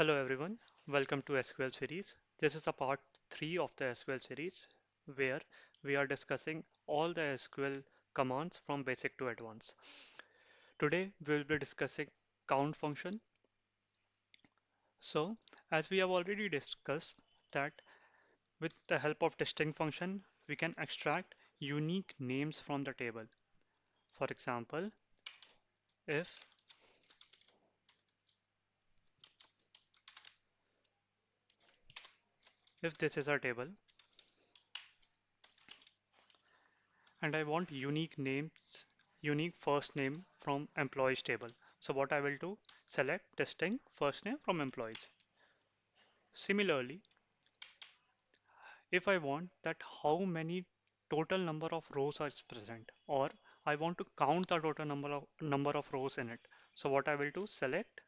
Hello everyone, welcome to SQL series. This is a part 3 of the SQL series where we are discussing all the SQL commands from basic to advanced. Today we will be discussing count function. So as we have already discussed that with the help of distinct function we can extract unique names from the table. For example, if if this is our table and I want unique names, unique first name from employees table. So what I will do, select distinct first name from employees. Similarly, if I want that how many total number of rows are present or I want to count the total number of rows in it. So what I will do, select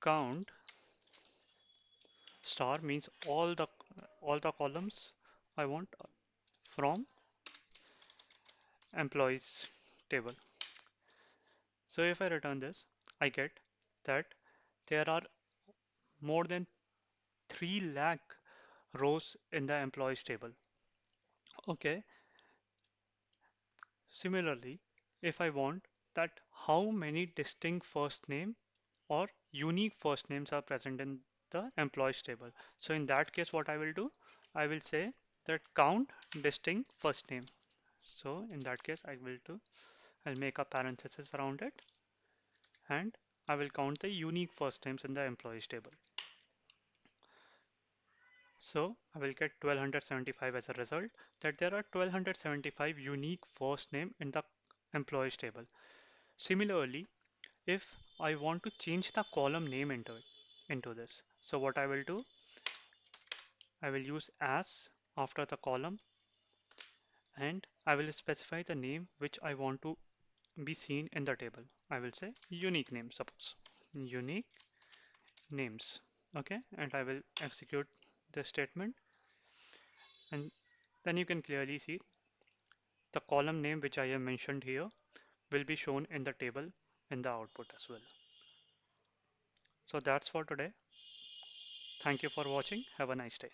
count star means all the columns I want from employees table. So if I return this, I get that there are more than 3 lakh rows in the employees table. Okay, similarly, if I want that how many distinct first name or unique first names are present in the employees table. So in that case, what I will do, I will say that count distinct first name. So in that case, I'll make a parenthesis around it and I will count the unique first names in the employees table. So I will get 1275 as a result that there are 1275 unique first name in the employees table. Similarly, if I want to change the column name into this, so what I will do, I will use as after the column and I will specify the name which I want to be seen in the table. I will say unique name, suppose unique names. Okay, and I will execute this statement and then you can clearly see the column name which I have mentioned here will be shown in the table in the output as well. So that's for today. Thank you for watching. Have a nice day.